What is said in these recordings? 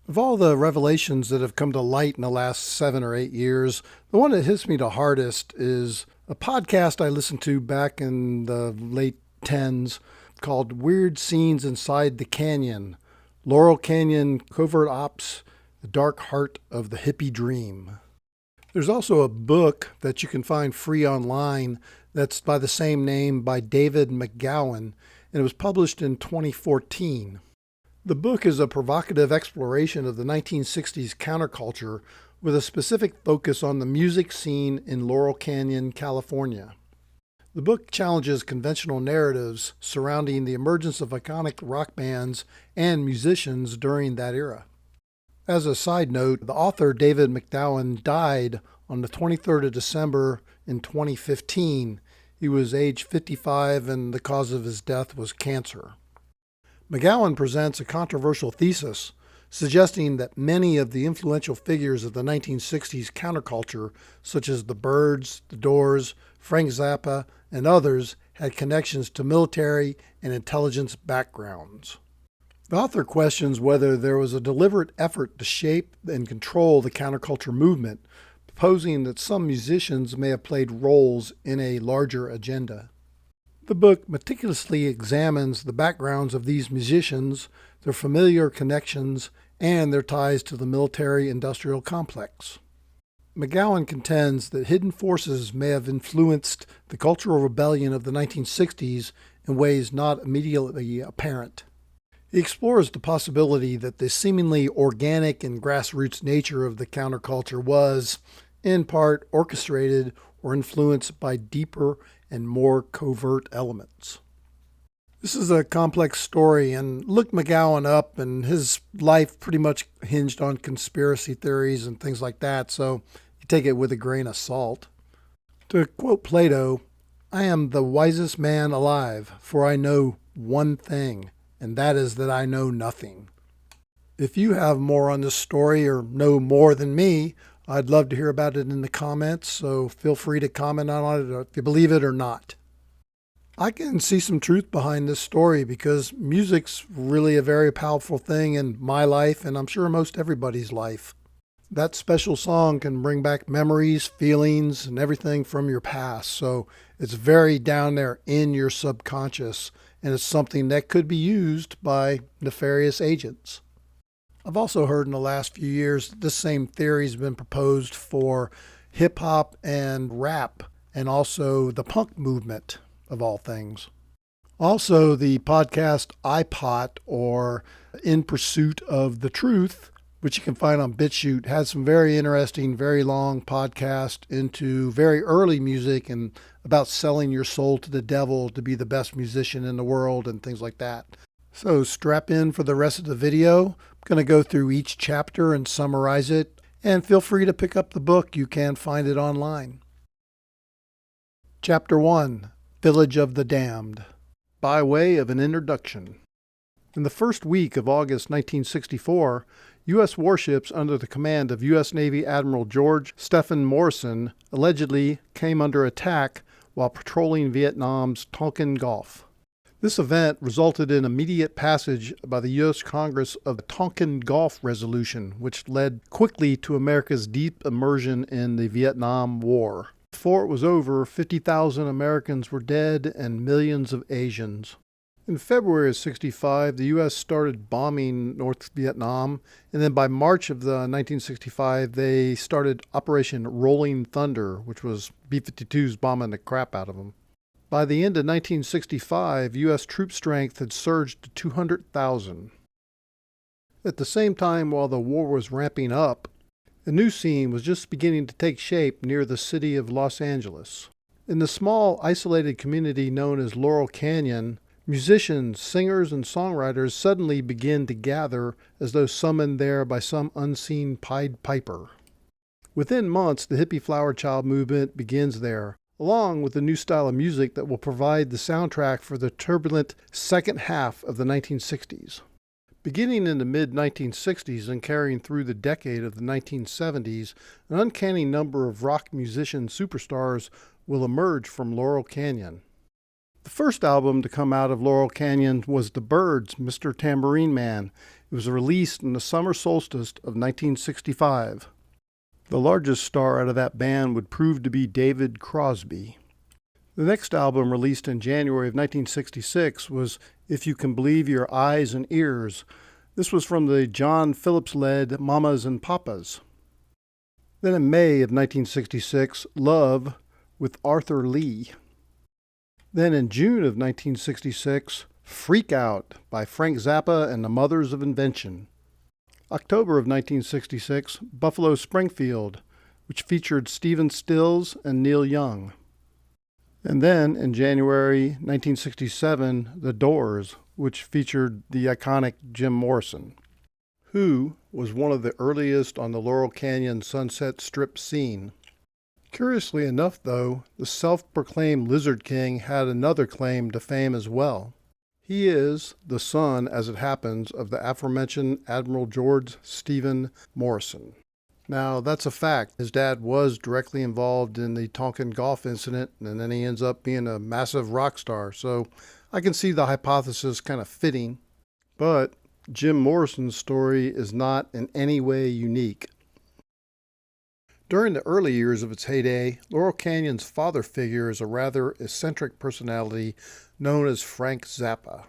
Of all the revelations that have come to light in the last 7 or 8 years, the one that hits me the hardest is a podcast I listened to back in the late 10s called Weird Scenes Inside the Canyon, Laurel Canyon Covert Ops, The Dark Heart of the Hippie Dream. There's also a book that you can find free online that's by the same name by David McGowan, and it was published in 2014. The book is a provocative exploration of the 1960s counterculture with a specific focus on the music scene in Laurel Canyon, California. The book challenges conventional narratives surrounding the emergence of iconic rock bands and musicians during that era. As a side note, the author David McGowan died on the 23rd of December in 2015. He was age 55 and the cause of his death was cancer. McGowan presents a controversial thesis suggesting that many of the influential figures of the 1960s counterculture, such as the Byrds, the Doors, Frank Zappa, and others, had connections to military and intelligence backgrounds. The author questions whether there was a deliberate effort to shape and control the counterculture movement, proposing that some musicians may have played roles in a larger agenda. The book meticulously examines the backgrounds of these musicians, their familiar connections, and their ties to the military-industrial complex. McGowan contends that hidden forces may have influenced the cultural rebellion of the 1960s in ways not immediately apparent. He explores the possibility that the seemingly organic and grassroots nature of the counterculture was, in part, orchestrated or influenced by deeper and more covert elements. This is a complex story, and look McGowan up, and his life pretty much hinged on conspiracy theories and things like that, so you take it with a grain of salt. To quote Plato, "I am the wisest man alive, for I know one thing, and that is that I know nothing." If you have more on this story or know more than me, I'd love to hear about it in the comments, so feel free to comment on it if you believe it or not. I can see some truth behind this story because music's really a very powerful thing in my life, and I'm sure most everybody's life. That special song can bring back memories, feelings, and everything from your past, so it's very down there in your subconscious, and it's something that could be used by nefarious agents. I've also heard in the last few years that this same theory has been proposed for hip hop and rap, and also the punk movement, of all things. Also, the podcast iPod, or In Pursuit of the Truth, which you can find on BitChute, has some very interesting, very long podcast into very early music and about selling your soul to the devil to be the best musician in the world and things like that. So strap in for the rest of the video. I'm going to go through each chapter and summarize it, and feel free to pick up the book. You can find it online. Chapter 1, Village of the Damned. By way of an introduction. In the first week of August 1964, U.S. warships under the command of U.S. Navy Admiral George Stephen Morrison allegedly came under attack while patrolling Vietnam's Tonkin Gulf. This event resulted in immediate passage by the U.S. Congress of the Tonkin Gulf Resolution, which led quickly to America's deep immersion in the Vietnam War. Before it was over, 50,000 Americans were dead and millions of Asians. In February of '65, the U.S. started bombing North Vietnam, and then by March of 1965, they started Operation Rolling Thunder, which was B-52s bombing the crap out of them. By the end of 1965, U.S. troop strength had surged to 200,000. At the same time, while the war was ramping up, a new scene was just beginning to take shape near the city of Los Angeles. In the small, isolated community known as Laurel Canyon, musicians, singers, and songwriters suddenly begin to gather as though summoned there by some unseen Pied Piper. Within months, the hippie flower child movement begins there, along with a new style of music that will provide the soundtrack for the turbulent second half of the 1960s. Beginning in the mid-1960s and carrying through the decade of the 1970s, an uncanny number of rock musician superstars will emerge from Laurel Canyon. The first album to come out of Laurel Canyon was The Byrds' Mr. Tambourine Man. It was released in the summer solstice of 1965. The largest star out of that band would prove to be David Crosby. The next album, released in January of 1966, was If You Can Believe Your Eyes and Ears. This was from the John Phillips-led Mamas and Papas. Then in May of 1966, Love with Arthur Lee. Then in June of 1966, Freak Out by Frank Zappa and the Mothers of Invention. October of 1966, Buffalo Springfield, which featured Stephen Stills and Neil Young. And then in January 1967, The Doors, which featured the iconic Jim Morrison, who was one of the earliest on the Laurel Canyon Sunset Strip scene. Curiously enough, though, the self-proclaimed Lizard King had another claim to fame as well. He is the son, as it happens, of the aforementioned Admiral George Stephen Morrison. Now, that's a fact. His dad was directly involved in the Tonkin golf incident, and then he ends up being a massive rock star. So I can see the hypothesis kind of fitting. But Jim Morrison's story is not in any way unique. During the early years of its heyday, Laurel Canyon's father figure is a rather eccentric personality known as Frank Zappa.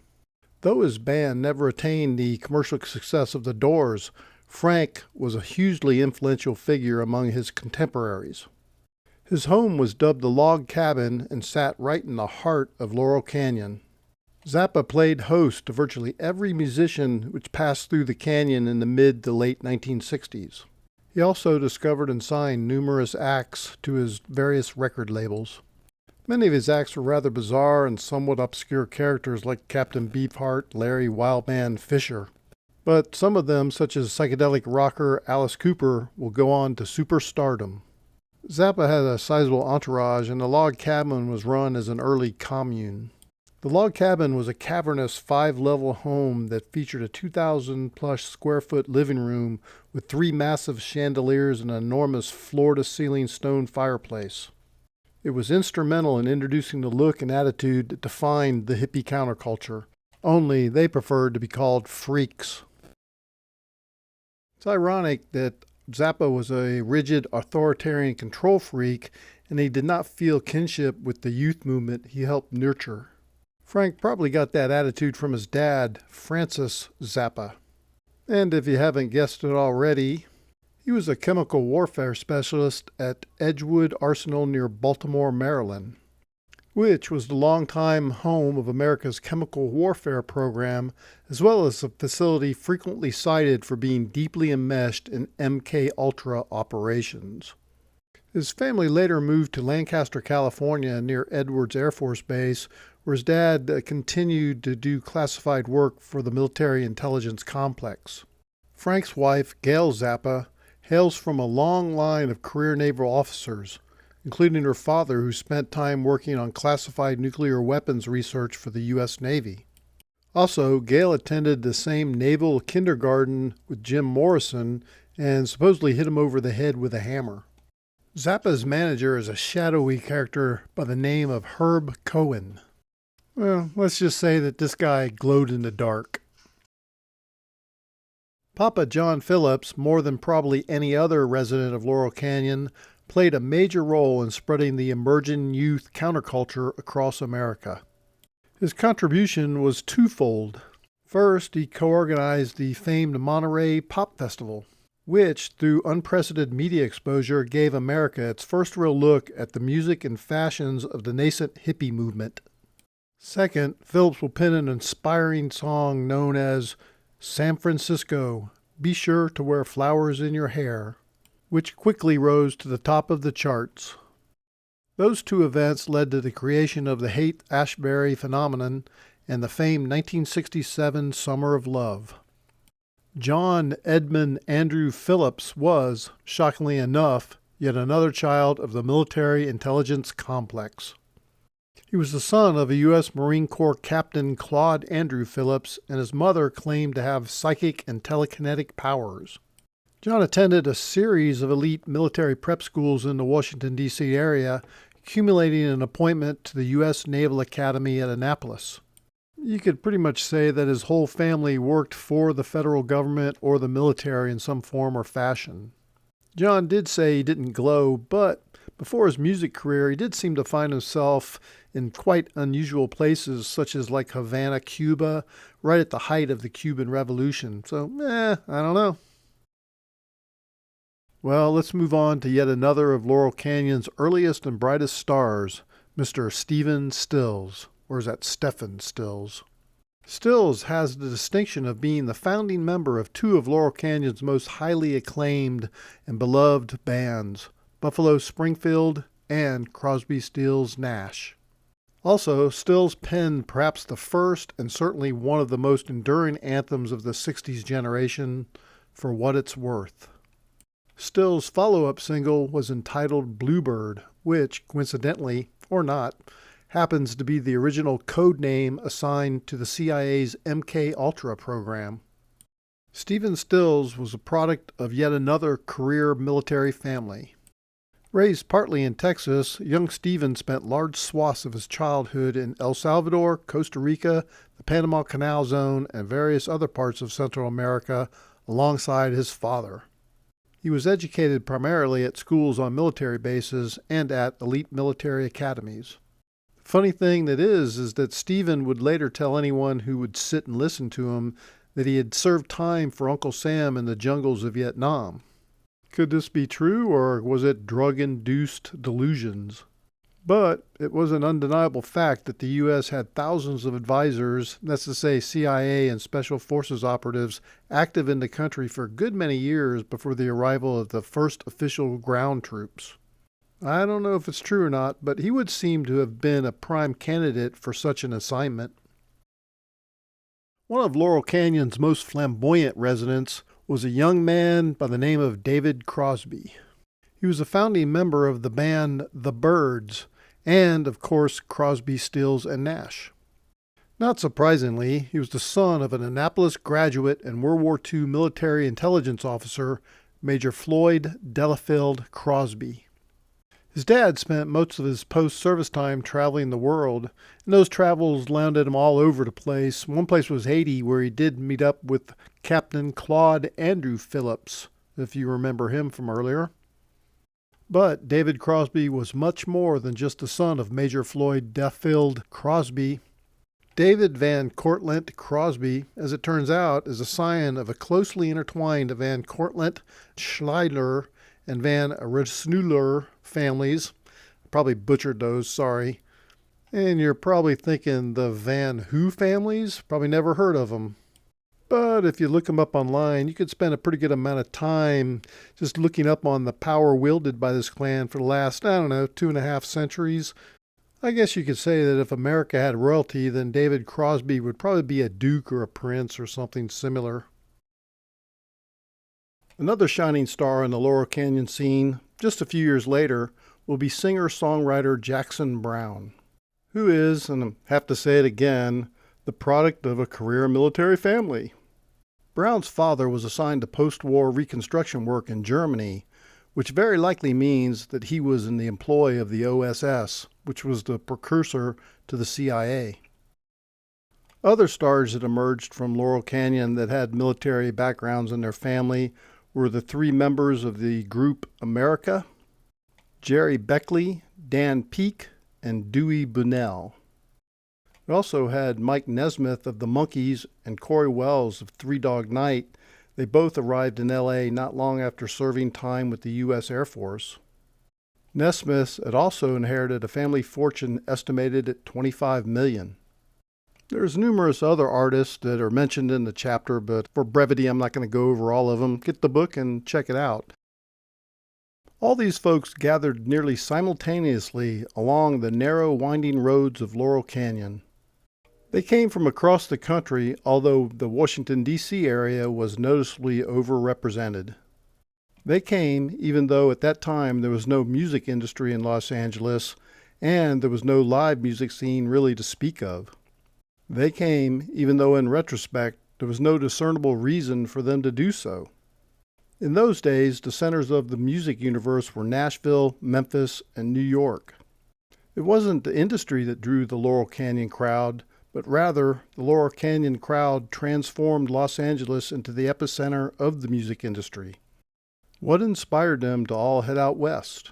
Though his band never attained the commercial success of the Doors, Frank was a hugely influential figure among his contemporaries. His home was dubbed the Log Cabin and sat right in the heart of Laurel Canyon. Zappa played host to virtually every musician which passed through the canyon in the mid to late 1960s. He also discovered and signed numerous acts to his various record labels. Many of his acts were rather bizarre and somewhat obscure characters like Captain Beefheart, Larry Wildman Fisher. But some of them, such as psychedelic rocker Alice Cooper, will go on to superstardom. Zappa had a sizable entourage, and the Log Cabin was run as an early commune. The Log Cabin was a cavernous 5-level home that featured a 2,000-plus square foot living room with 3 massive chandeliers and an enormous floor-to-ceiling stone fireplace. It was instrumental in introducing the look and attitude that defined the hippie counterculture, only they preferred to be called freaks. It's ironic that Zappa was a rigid authoritarian control freak, and he did not feel kinship with the youth movement he helped nurture. Frank probably got that attitude from his dad, Francis Zappa. And if you haven't guessed it already, he was a chemical warfare specialist at Edgewood Arsenal near Baltimore, Maryland, which was the longtime home of America's chemical warfare program, as well as a facility frequently cited for being deeply enmeshed in MK-Ultra operations. His family later moved to Lancaster, California, near Edwards Air Force Base, where his dad continued to do classified work for the military intelligence complex. Frank's wife, Gail Zappa, hails from a long line of career naval officers, including her father, who spent time working on classified nuclear weapons research for the U.S. Navy. Also, Gail attended the same naval kindergarten with Jim Morrison and supposedly hit him over the head with a hammer. Zappa's manager is a shadowy character by the name of Herb Cohen. Well, let's just say that this guy glowed in the dark. Papa John Phillips, more than probably any other resident of Laurel Canyon, played a major role in spreading the emerging youth counterculture across America. His contribution was twofold. First, he co-organized the famed Monterey Pop Festival, which, through unprecedented media exposure, gave America its first real look at the music and fashions of the nascent hippie movement. Second, Phillips will pen an inspiring song known as San Francisco, Be Sure to Wear Flowers in Your Hair, which quickly rose to the top of the charts. Those two events led to the creation of the Haight-Ashbury phenomenon and the famed 1967 Summer of Love. John Edmund Andrew Phillips was, shockingly enough, yet another child of the military intelligence complex. He was the son of a U.S. Marine Corps Captain Claude Andrew Phillips, and his mother claimed to have psychic and telekinetic powers. John attended a series of elite military prep schools in the Washington, D.C. area, accumulating an appointment to the U.S. Naval Academy at Annapolis. You could pretty much say that his whole family worked for the federal government or the military in some form or fashion. John did say he didn't glow, but before his music career, he did seem to find himself in quite unusual places, such as like Havana, Cuba, right at the height of the Cuban Revolution. So, I don't know. Well, let's move on to yet another of Laurel Canyon's earliest and brightest stars, Mr. Stephen Stills. Or is that Stephen Stills? Stills has the distinction of being the founding member of two of Laurel Canyon's most highly acclaimed and beloved bands, Buffalo Springfield and Crosby, Stills, Nash. Also, Stills penned perhaps the first and certainly one of the most enduring anthems of the 60s generation, For What It's Worth. Stills' follow-up single was entitled Bluebird, which, coincidentally, or not, happens to be the original code name assigned to the CIA's MK-Ultra program. Stephen Stills was a product of yet another career military family. Raised partly in Texas, young Stephen spent large swaths of his childhood in El Salvador, Costa Rica, the Panama Canal Zone, and various other parts of Central America alongside his father. He was educated primarily at schools on military bases and at elite military academies. The funny thing that is that Stephen would later tell anyone who would sit and listen to him that he had served time for Uncle Sam in the jungles of Vietnam. Could this be true, or was it drug-induced delusions? But it was an undeniable fact that the U.S. had thousands of advisors, that's to say CIA and Special Forces operatives, active in the country for a good many years before the arrival of the first official ground troops. I don't know if it's true or not, but he would seem to have been a prime candidate for such an assignment. One of Laurel Canyon's most flamboyant residents was a young man by the name of David Crosby. He was a founding member of the band The Byrds, and, of course, Crosby, Stills, and Nash. Not surprisingly, he was the son of an Annapolis graduate and World War II military intelligence officer, Major Floyd Delafield Crosby. His dad spent most of his post-service time traveling the world, and those travels landed him all over the place. One place was Haiti, where he did meet up with Captain Claude Andrew Phillips, if you remember him from earlier. But David Crosby was much more than just the son of Major Floyd Delafield Crosby. David Van Cortlandt Crosby, as it turns out, is a scion of a closely intertwined Van Cortlandt, Schleider, and Van Rensselaer families. I probably butchered those, sorry. And you're probably thinking the Van Who families? Probably never heard of them. But if you look them up online, you could spend a pretty good amount of time just looking up on the power wielded by this clan for the last, 2.5 centuries. I guess you could say that if America had royalty, then David Crosby would probably be a duke or a prince or something similar. Another shining star in the Laurel Canyon scene, just a few years later, will be singer-songwriter Jackson Browne, who is, and I have to say it again, the product of a career military family. Browne's father was assigned to post-war reconstruction work in Germany, which very likely means that he was in the employ of the OSS, which was the precursor to the CIA. Other stars that emerged from Laurel Canyon that had military backgrounds in their family were the three members of the group America, Jerry Beckley, Dan Peake, and Dewey Bunnell. We also had Mike Nesmith of the Monkees and Corey Wells of Three Dog Night. They both arrived in L.A. not long after serving time with the U.S. Air Force. Nesmith had also inherited a family fortune estimated at $25 million. There's numerous other artists that are mentioned in the chapter, but for brevity I'm not going to go over all of them. Get the book and check it out. All these folks gathered nearly simultaneously along the narrow winding roads of Laurel Canyon. They came from across the country, although the Washington, D.C. area was noticeably overrepresented. They came even though at that time there was no music industry in Los Angeles, and there was no live music scene really to speak of. They came even though in retrospect there was no discernible reason for them to do so. In those days, the centers of the music universe were Nashville, Memphis, and New York. It wasn't the industry that drew the Laurel Canyon crowd, but rather the Laurel Canyon crowd transformed Los Angeles into the epicenter of the music industry. What inspired them to all head out west?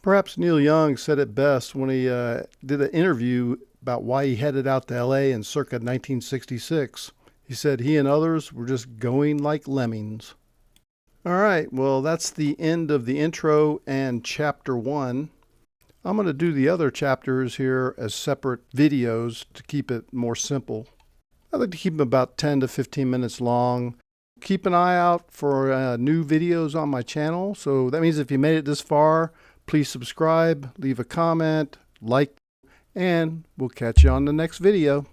Perhaps Neil Young said it best when he did an interview about why he headed out to LA in circa 1966. He said he and others were just going like lemmings. All right, well, that's the end of the intro and chapter 1. I'm going to do the other chapters here as separate videos to keep it more simple. I like to keep them about 10 to 15 minutes long. Keep an eye out for new videos on my channel. So that means if you made it this far, please subscribe, leave a comment, like, and we'll catch you on the next video.